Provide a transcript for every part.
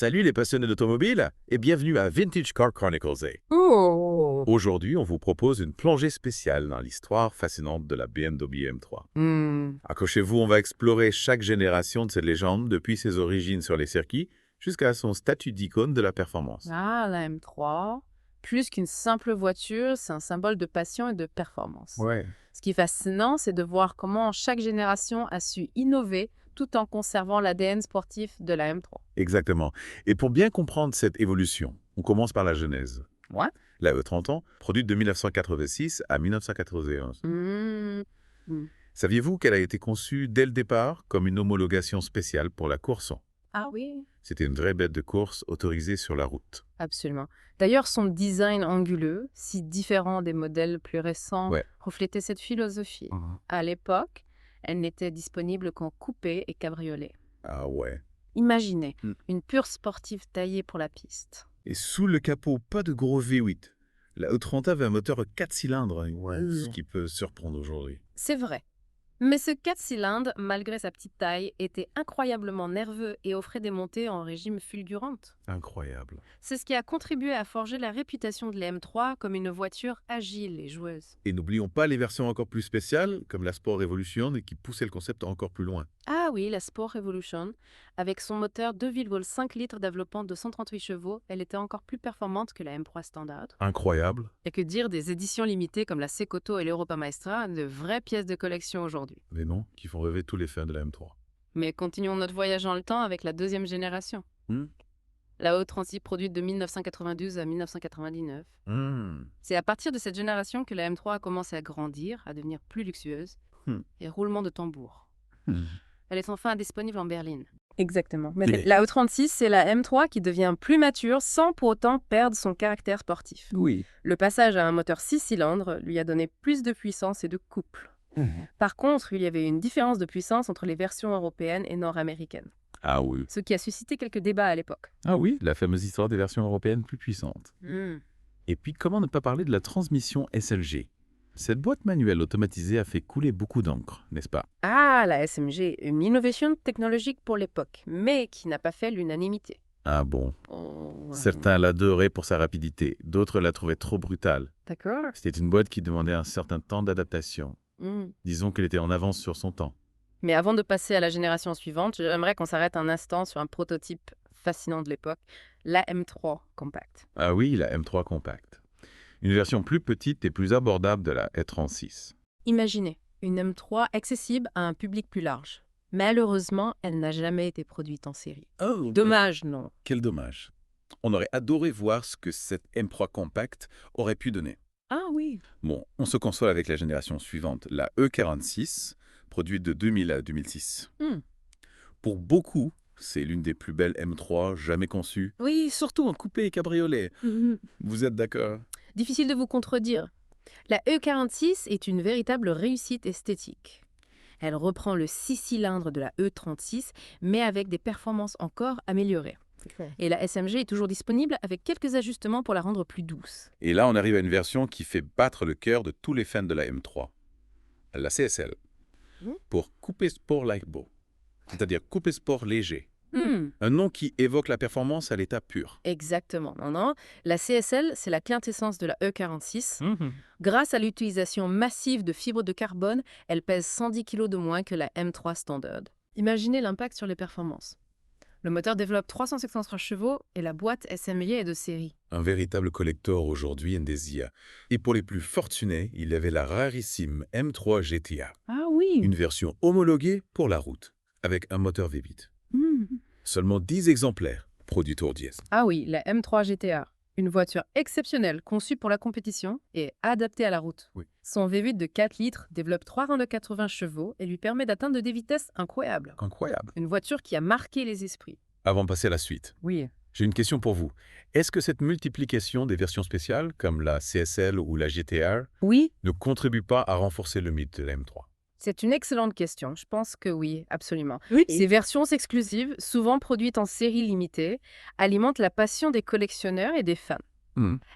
Salut les passionnés d'automobile et bienvenue à Vintage Car Chronicles. Oh! Aujourd'hui, on vous propose une plongée spéciale dans l'histoire fascinante de la BMW M3. Accrochez-vous, on va explorer chaque génération de cette légende depuis ses origines sur les circuits jusqu'à son statut d'icône de la performance. Ah, la M3, plus qu'une simple voiture, c'est un symbole de passion et de performance. Ouais. Ce qui est fascinant, c'est de voir comment chaque génération a su innover tout en conservant l'ADN sportif de la M3. Exactement. Et pour bien comprendre cette évolution, on commence par la genèse. Ouais. La E30 ans, produite de 1986 à 1991. Saviez-vous qu'elle a été conçue dès le départ comme une homologation spéciale pour la course? Ah oui, C'était une vraie bête de course autorisée sur la route. absolument. D'ailleurs, son design anguleux, si différent des modèles plus récents, Ouais. reflétait cette philosophie. À l'époque, elle n'était disponible qu'en coupé et cabriolet. Ah ouais. Imaginez, Hmm. une pure sportive taillée pour la piste. Et sous le capot, pas de gros V8. La E30 avait un moteur 4 cylindres, ce qui peut surprendre aujourd'hui. C'est vrai. Mais ce 4 cylindres, malgré sa petite taille, était incroyablement nerveux et offrait des montées en régime fulgurante. Incroyable. C'est ce qui a contribué à forger la réputation de la M3 comme une voiture agile et joueuse. Et n'oublions pas les versions encore plus spéciales, comme la Sport Evolution, qui poussait le concept encore plus loin. Ah oui, la Sport Evolution, avec son moteur 2,5 litres développant de 138 chevaux, elle était encore plus performante que la M3 standard. Incroyable. Et que dire des éditions limitées comme la Sekoto et l'Europa Maestra, de vraies pièces de collection aujourd'hui. Les noms qui font rêver tous les fans de la M3. Mais continuons notre voyage dans le temps avec la deuxième génération. La E36 produite de 1992 à 1999. C'est à partir de cette génération que la M3 a commencé à grandir, à devenir plus luxueuse, et roulement de tambour. Elle est enfin disponible en berline. Exactement. Mais Les- la E36, c'est la M3 qui devient plus mature sans pour autant perdre son caractère sportif. Oui. Le passage à un moteur 6 cylindres lui a donné plus de puissance et de couple. Par contre, il y avait une différence de puissance entre les versions européennes et nord-américaines, Ah oui. ce qui a suscité quelques débats à l'époque. Ah oui, la fameuse histoire des versions européennes plus puissantes. Et puis, comment ne pas parler de la transmission SLG? Cette boîte manuelle automatisée a fait couler beaucoup d'encre, n'est-ce pas? Ah, la SMG, une innovation technologique pour l'époque, mais qui n'a pas fait l'unanimité. Ah bon. Oh, Certains l'adoraient pour sa rapidité, d'autres la trouvaient trop brutale. D'accord. C'était une boîte qui demandait un certain temps d'adaptation. Disons qu'elle était en avance sur son temps. Mais avant de passer à la génération suivante, j'aimerais qu'on s'arrête un instant sur un prototype fascinant de l'époque, la M3 Compact. Ah oui, la M3 Compact. Une version plus petite et plus abordable de la E36. Imaginez, une M3 accessible à un public plus large. Malheureusement, elle n'a jamais été produite en série. Oh, Dommage, non. quel dommage. On aurait adoré voir ce que cette M3 Compact aurait pu donner. Ah oui. Bon, on se console avec la génération suivante, la E46, produite de 2000 à 2006. Pour beaucoup, c'est l'une des plus belles M3 jamais conçues. Oui, surtout en coupé et cabriolet. Vous êtes d'accord? Difficile de vous contredire. La E46 est une véritable réussite esthétique. Elle reprend le 6 cylindres de la E36, mais avec des performances encore améliorées. Et la SMG est toujours disponible avec quelques ajustements pour la rendre plus douce. Et là, on arrive à une version qui fait battre le cœur de tous les fans de la M3. La CSL. Pour Coupé Sport Lightbo. C'est-à-dire Coupé Sport léger. Un nom qui évoque la performance à l'état pur. Exactement. Non. La CSL, c'est la quintessence de la E46. Grâce à l'utilisation massive de fibres de carbone, elle pèse 110 kg de moins que la M3 standard. Imaginez l'impact sur les performances. Le moteur développe 353 chevaux et la boîte SMG est de série. Un véritable collector aujourd'hui, Indesia. Et pour les plus fortunés, il y avait la rarissime M3 GTA. Ah oui. Une version homologuée pour la route, avec un moteur V8. Seulement 10 exemplaires, produits Tour Diez. Ah oui, la M3 GTA. Une voiture exceptionnelle conçue pour la compétition et adaptée à la route. Oui. Son V8 de 4 litres développe 3 rangs de 80 chevaux et lui permet d'atteindre des vitesses incroyables. Incroyable. Une voiture qui a marqué les esprits. Avant de passer à la suite, Oui. j'ai une question pour vous. Est-ce que cette multiplication des versions spéciales, comme la CSL ou la GTR, Oui, ne contribue pas à renforcer le mythe de la M3? c'est une excellente question. Je pense que oui, absolument. Oui. Ces versions exclusives, souvent produites en série limitée, alimentent la passion des collectionneurs et des fans.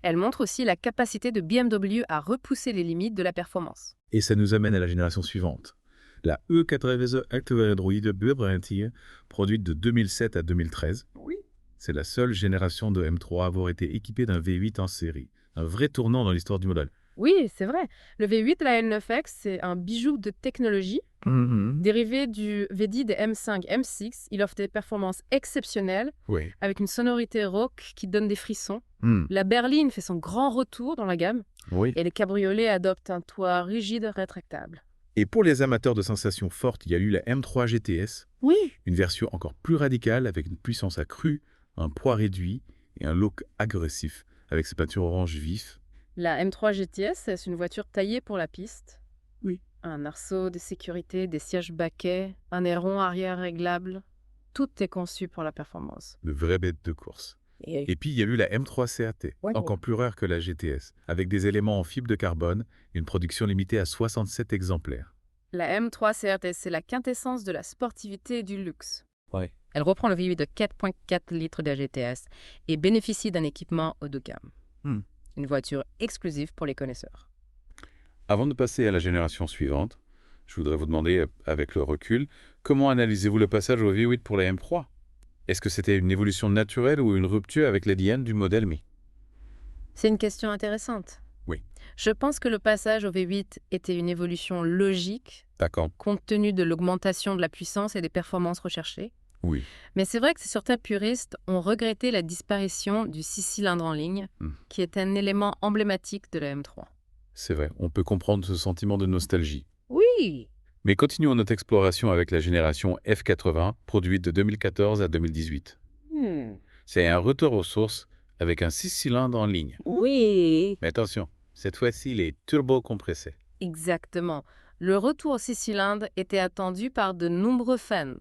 Elles montrent aussi la capacité de BMW à repousser les limites de la performance. Et ça nous amène à la génération suivante. La E90 Active Android Bürgerentier, produite de 2007 à 2013. Oui. C'est la seule génération de M3 à avoir été équipée d'un V8 en série. Un vrai tournant dans l'histoire du modèle. Oui, c'est vrai. Le V8, la L9X, c'est un bijou de technologie. Dérivé du V10 des M5, M6, il offre des performances exceptionnelles, Oui. avec une sonorité rock qui donne des frissons. La berline fait son grand retour dans la gamme, Oui. et les cabriolets adoptent un toit rigide rétractable. Et pour les amateurs de sensations fortes, il y a eu la M3 GTS, Oui. une version encore plus radicale avec une puissance accrue, un poids réduit et un look agressif, avec ses peintures orange vif. La M3 GTS, c'est une voiture taillée pour la piste. Oui. Un arceau de sécurité, des sièges baquets, un aileron arrière réglable. Tout est conçu pour la performance. De vraies bêtes de course. Et puis, il y a eu la M3 CAT, encore plus rare que la GTS, avec des éléments en fibre de carbone et une production limitée à 67 exemplaires. La M3 CRT, c'est la quintessence de la sportivité et du luxe. Ouais. Elle reprend le V8 de 4,4 litres de la GTS et bénéficie d'un équipement haut de gamme. Une voiture exclusive pour les connaisseurs. Avant de passer à la génération suivante, je voudrais vous demander, avec le recul, comment analysez-vous le passage au V8 pour la M3 ? Est-ce que c'était une évolution naturelle ou une rupture avec l'ADN du modèle Mi ? C'est une question intéressante. Oui. Je pense que le passage au V8 était une évolution logique, D'accord. compte tenu de l'augmentation de la puissance et des performances recherchées. Oui. Mais c'est vrai que certains puristes ont regretté la disparition du 6 cylindres en ligne, qui est un élément emblématique de la M3. C'est vrai, on peut comprendre ce sentiment de nostalgie. Oui. Mais continuons notre exploration avec la génération F80, produite de 2014 à 2018. C'est un retour aux sources avec un 6 cylindres en ligne. Oui. Mais attention, cette fois-ci, il est turbo-compressé. Exactement. Le retour au 6 cylindres était attendu par de nombreux fans.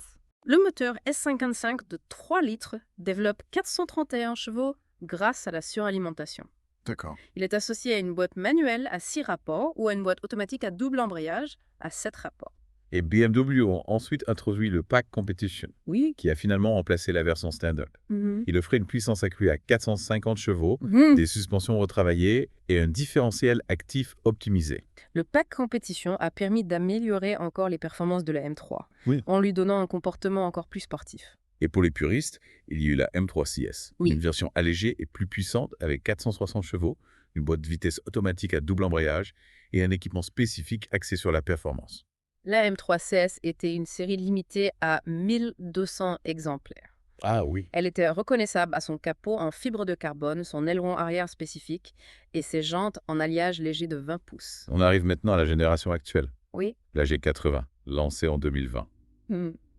Le moteur S55 de 3 litres développe 431 chevaux grâce à la suralimentation. D'accord. Il est associé à une boîte manuelle à 6 rapports ou à une boîte automatique à double embrayage à 7 rapports. Et BMW ont ensuite introduit le Pack Competition, qui a finalement remplacé la version standard. Il offrait une puissance accrue à 450 chevaux, des suspensions retravaillées et un différentiel actif optimisé. Le Pack Competition a permis d'améliorer encore les performances de la M3, en lui donnant un comportement encore plus sportif. Et pour les puristes, il y a eu la M3 CS, une version allégée et plus puissante avec 460 chevaux, une boîte de vitesse automatique à double embrayage et un équipement spécifique axé sur la performance. La M3 CS était une série limitée à 1200 exemplaires. Ah oui. Elle était reconnaissable à son capot en fibre de carbone, son aileron arrière spécifique et ses jantes en alliage léger de 20 pouces. On arrive maintenant à la génération actuelle. Oui. La G80, lancée en 2020.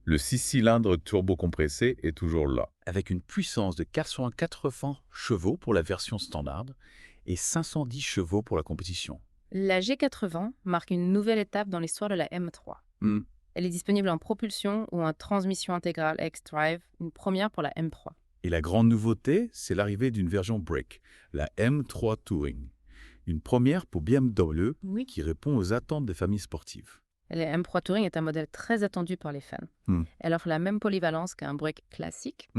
Le 6 cylindres turbo-compressé est toujours là. Avec une puissance de 480 chevaux pour la version standard et 510 chevaux pour la compétition. La G80 marque une nouvelle étape dans l'histoire de la M3. Elle est disponible en propulsion ou en transmission intégrale X-Drive, une première pour la M3. Et la grande nouveauté, c'est l'arrivée d'une version Break, la M3 Touring. Une première pour BMW qui répond aux attentes des familles sportives. La M3 Touring est un modèle très attendu par les fans. Elle offre la même polyvalence qu'un break classique,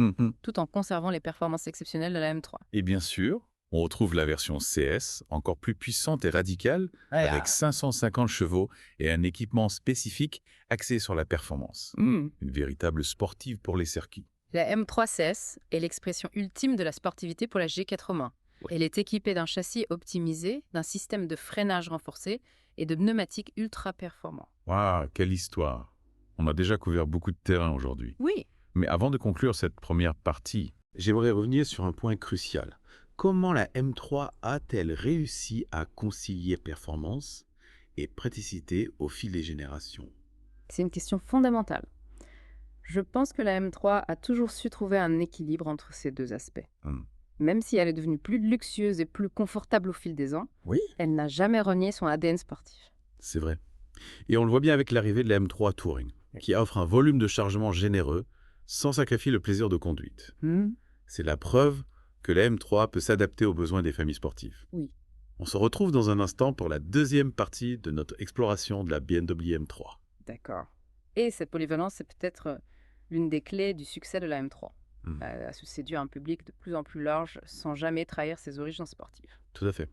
tout en conservant les performances exceptionnelles de la M3. Et bien sûr, on retrouve la version CS, encore plus puissante et radicale, avec 550 chevaux et un équipement spécifique axé sur la performance. Une véritable sportive pour les circuits. La M3 CS est l'expression ultime de la sportivité pour la G80. Elle est équipée d'un châssis optimisé, d'un système de freinage renforcé et de pneumatiques ultra performants. Waouh, quelle histoire! On a déjà couvert beaucoup de terrain aujourd'hui. Oui. Mais avant de conclure cette première partie, j'aimerais revenir sur un point crucial. Comment la M3 a-t-elle réussi à concilier performance et praticité au fil des générations? C'est une question fondamentale. Je pense que la M3 a toujours su trouver un équilibre entre ces deux aspects. Même si elle est devenue plus luxueuse et plus confortable au fil des ans, elle n'a jamais renié son ADN sportif. C'est vrai. Et on le voit bien avec l'arrivée de la M3 Touring, qui offre un volume de chargement généreux sans sacrifier le plaisir de conduite. C'est la preuve que la M3 peut s'adapter aux besoins des familles sportives. Oui. On se retrouve dans un instant pour la deuxième partie de notre exploration de la BMW M3. D'accord. Et cette polyvalence, c'est peut-être l'une des clés du succès de la M3. À se séduire un public de plus en plus large sans jamais trahir ses origines sportives. Tout à fait.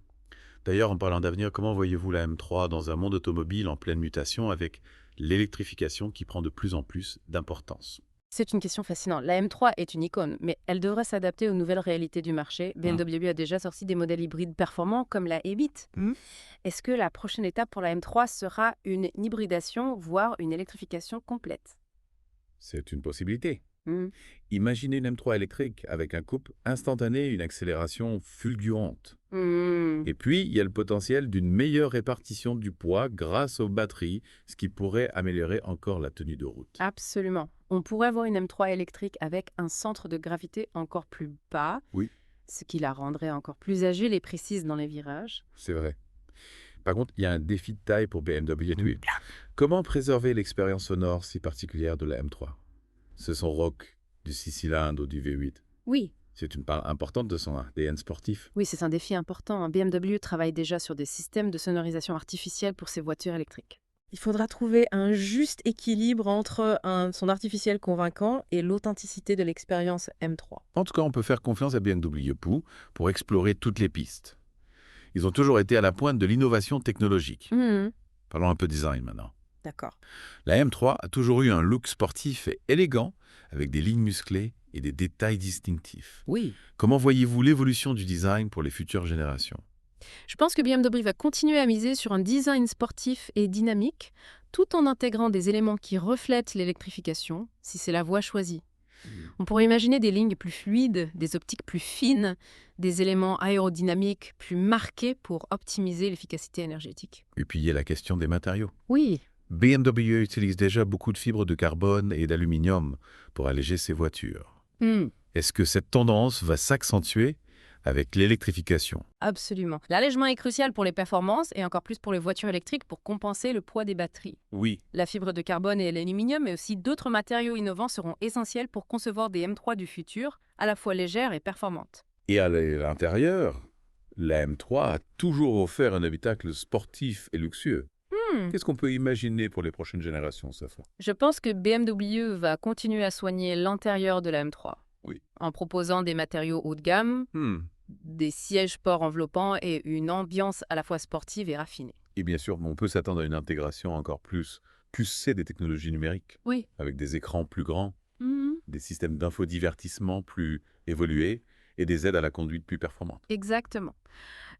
D'ailleurs, en parlant d'avenir, comment voyez-vous la M3 dans un monde automobile en pleine mutation avec l'électrification qui prend de plus en plus d'importance? C'est une question fascinante. La M3 est une icône, mais elle devrait s'adapter aux nouvelles réalités du marché. BMW a déjà sorti des modèles hybrides performants comme la E-Bit. Est-ce que la prochaine étape pour la M3 sera une hybridation, voire une électrification complète? C'est une possibilité. Imaginez une M3 électrique avec un couple instantané et une accélération fulgurante. Et puis, il y a le potentiel d'une meilleure répartition du poids grâce aux batteries, ce qui pourrait améliorer encore la tenue de route. Absolument. On pourrait avoir une M3 électrique avec un centre de gravité encore plus bas, Oui, ce qui la rendrait encore plus agile et précise dans les virages. c'est vrai. Par contre, il y a un défi de taille pour BMW. Comment préserver l'expérience sonore si particulière de la M3? Ce son rock du 6 cylindres ou du V8. Oui. C'est une part importante de son ADN sportif. Oui, c'est un défi important. BMW travaille déjà sur des systèmes de sonorisation artificielle pour ses voitures électriques. Il faudra trouver un juste équilibre entre un son artificiel convaincant et l'authenticité de l'expérience M3. En tout cas, on peut faire confiance à BMW pour explorer toutes les pistes. Ils ont toujours été à la pointe de l'innovation technologique. Parlons un peu design maintenant. D'accord. La M3 a toujours eu un look sportif et élégant, avec des lignes musclées et des détails distinctifs. Oui. Comment voyez-vous l'évolution du design pour les futures générations? Je pense que BMW va continuer à miser sur un design sportif et dynamique, tout en intégrant des éléments qui reflètent l'électrification, si c'est la voie choisie. On pourrait imaginer des lignes plus fluides, des optiques plus fines, des éléments aérodynamiques plus marqués pour optimiser l'efficacité énergétique. Et puis il y a la question des matériaux. Oui. BMW utilise déjà beaucoup de fibres de carbone et d'aluminium pour alléger ses voitures. Est-ce que cette tendance va s'accentuer avec l'électrification? Absolument. L'allègement est crucial pour les performances et encore plus pour les voitures électriques pour compenser le poids des batteries. Oui. La fibre de carbone et l'aluminium, mais aussi d'autres matériaux innovants seront essentiels pour concevoir des M3 du futur, à la fois légères et performantes. Et à l'intérieur, la M3 a toujours offert un habitacle sportif et luxueux. Qu'est-ce qu'on peut imaginer pour les prochaines générations, Safa? Je pense que BMW va continuer à soigner l'intérieur de la M3. Oui. En proposant des matériaux haut de gamme, des sièges port enveloppants et une ambiance à la fois sportive et raffinée. Et bien sûr, on peut s'attendre à une intégration encore plus poussée des technologies numériques, Oui. avec des écrans plus grands, des systèmes d'infodivertissement plus évolués et des aides à la conduite plus performantes. Exactement.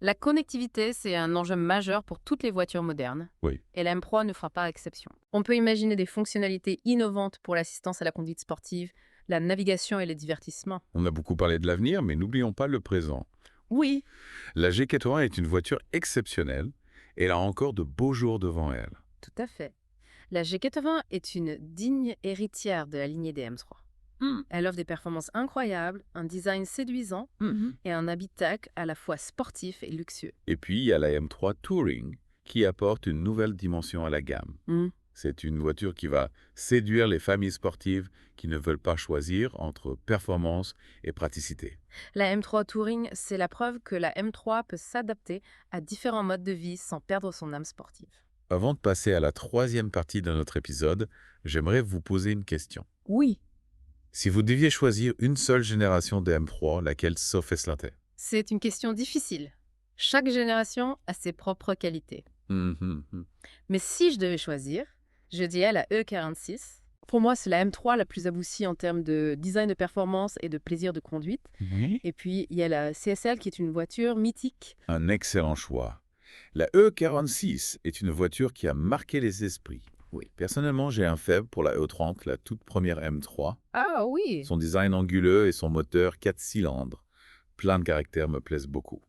La connectivité, c'est un enjeu majeur pour toutes les voitures modernes. Oui. Et la M3 ne fera pas exception. On peut imaginer des fonctionnalités innovantes pour l'assistance à la conduite sportive, la navigation et le divertissement. On a beaucoup parlé de l'avenir, mais n'oublions pas le présent. Oui. La G80 est une voiture exceptionnelle et elle a encore de beaux jours devant elle. Tout à fait. La G80 est une digne héritière de la lignée des M3. Elle offre des performances incroyables, un design séduisant et un habitacle à la fois sportif et luxueux. Et puis, il y a la M3 Touring qui apporte une nouvelle dimension à la gamme. C'est une voiture qui va séduire les familles sportives qui ne veulent pas choisir entre performance et praticité. La M3 Touring, c'est la preuve que la M3 peut s'adapter à différents modes de vie sans perdre son âme sportive. Avant de passer à la troisième partie de notre épisode, j'aimerais vous poser une question. Oui. Si vous deviez choisir une seule génération de M3, laquelle s'offre-t-elle? C'est une question difficile. Chaque génération a ses propres qualités. Mais si je devais choisir, je dirais la E46. Pour moi, c'est la M3 la plus aboutie en termes de design de performance et de plaisir de conduite. Et puis, il y a la CSL qui est une voiture mythique. Un excellent choix. La E46 est une voiture qui a marqué les esprits. Oui. Personnellement, j'ai un faible pour la E30, la toute première M3. Ah oui. Son design anguleux et son moteur 4 cylindres, plein de caractère, me plaisent beaucoup.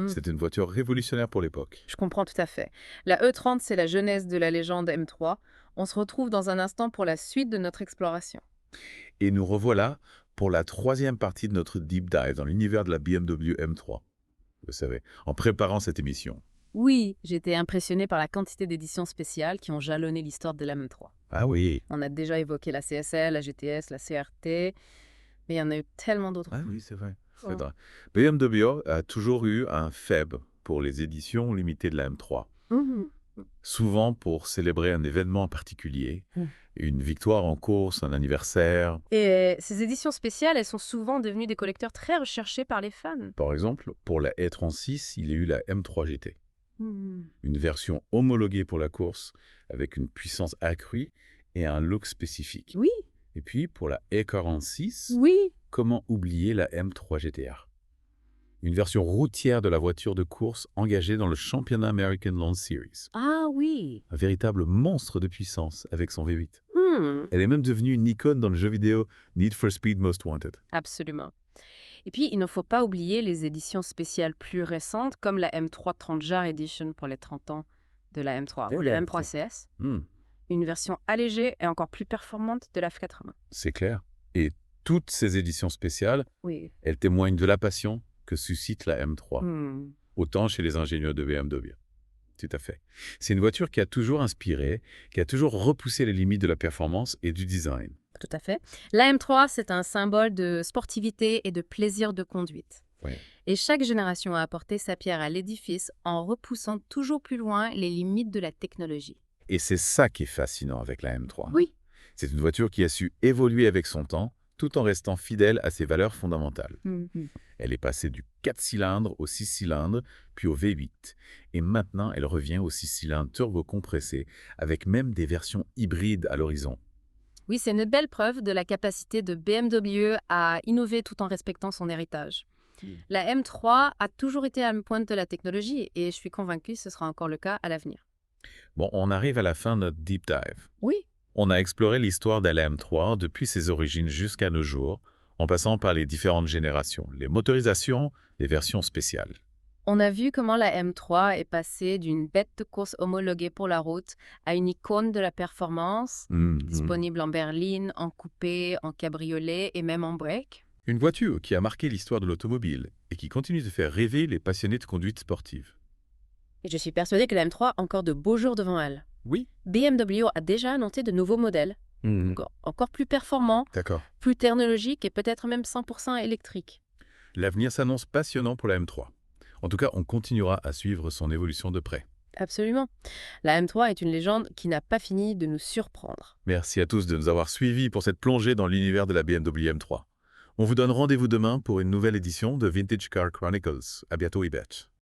C'est une voiture révolutionnaire pour l'époque. Je comprends tout à fait. La E30, c'est la jeunesse de la légende M3. On se retrouve dans un instant pour la suite de notre exploration. Et nous revoilà pour la troisième partie de notre deep dive dans l'univers de la BMW M3. Vous savez, en préparant cette émission. Oui, j'ai été impressionnée par la quantité d'éditions spéciales qui ont jalonné l'histoire de la M3. Ah oui. On a déjà évoqué la CSL, la GTS, la CRT, mais il y en a eu tellement d'autres. Ah oui, c'est vrai. BMW a toujours eu un faible pour les éditions limitées de la M3. Souvent pour célébrer un événement en particulier, une victoire en course, un anniversaire. Et ces éditions spéciales, elles sont souvent devenues des collecteurs très recherchés par les fans. Par exemple, pour la E36, il y a eu la M3 GT. Une version homologuée pour la course, avec une puissance accrue et un look spécifique. Oui. Et puis, pour la E46, Oui. comment oublier la M3 GTR? Une version routière de la voiture de course engagée dans le championnat American Lawn Series. Ah oui. Un véritable monstre de puissance avec son V8. Hmm, Elle est même devenue une icône dans le jeu vidéo Need for Speed Most Wanted. absolument. Et puis, il ne faut pas oublier les éditions spéciales plus récentes, comme la M3 30 Jar Edition pour les 30 ans de la M3, ou la M3 CS, une version allégée et encore plus performante de la F80. C'est clair. Et toutes ces éditions spéciales, Oui. elles témoignent de la passion que suscite la M3, Hmm. autant chez les ingénieurs de BMW. Tout à fait. C'est une voiture qui a toujours inspiré, qui a toujours repoussé les limites de la performance et du design. Tout à fait. La M3, c'est un symbole de sportivité et de plaisir de conduite. Ouais. Et chaque génération a apporté sa pierre à l'édifice en repoussant toujours plus loin les limites de la technologie. Et c'est ça qui est fascinant avec la M3. Oui. C'est une voiture qui a su évoluer avec son temps, tout en restant fidèle à ses valeurs fondamentales. Elle est passée du 4 cylindres au 6 cylindres, puis au V8. Et maintenant, elle revient au 6 cylindres turbo-compressé, avec même des versions hybrides à l'horizon. Oui, c'est une belle preuve de la capacité de BMW à innover tout en respectant son héritage. La M3 a toujours été à la pointe de la technologie et je suis convaincue que ce sera encore le cas à l'avenir. Bon, on arrive à la fin de notre deep dive. Oui. On a exploré l'histoire de la M3 depuis ses origines jusqu'à nos jours, en passant par les différentes générations, les motorisations, les versions spéciales. On a vu comment la M3 est passée d'une bête de course homologuée pour la route à une icône de la performance, disponible en berline, en coupé, en cabriolet et même en break. Une voiture qui a marqué l'histoire de l'automobile et qui continue de faire rêver les passionnés de conduite sportive. Et je suis persuadée que la M3 a encore de beaux jours devant elle. Oui. BMW a déjà annoncé de nouveaux modèles, encore plus performants, D'accord. plus technologiques et peut-être même 100% électriques. L'avenir s'annonce passionnant pour la M3. En tout cas, on continuera à suivre son évolution de près. Absolument. La M3 est une légende qui n'a pas fini de nous surprendre. Merci à tous de nous avoir suivis pour cette plongée dans l'univers de la BMW M3. On vous donne rendez-vous demain pour une nouvelle édition de Vintage Car Chronicles. À bientôt, Ibert.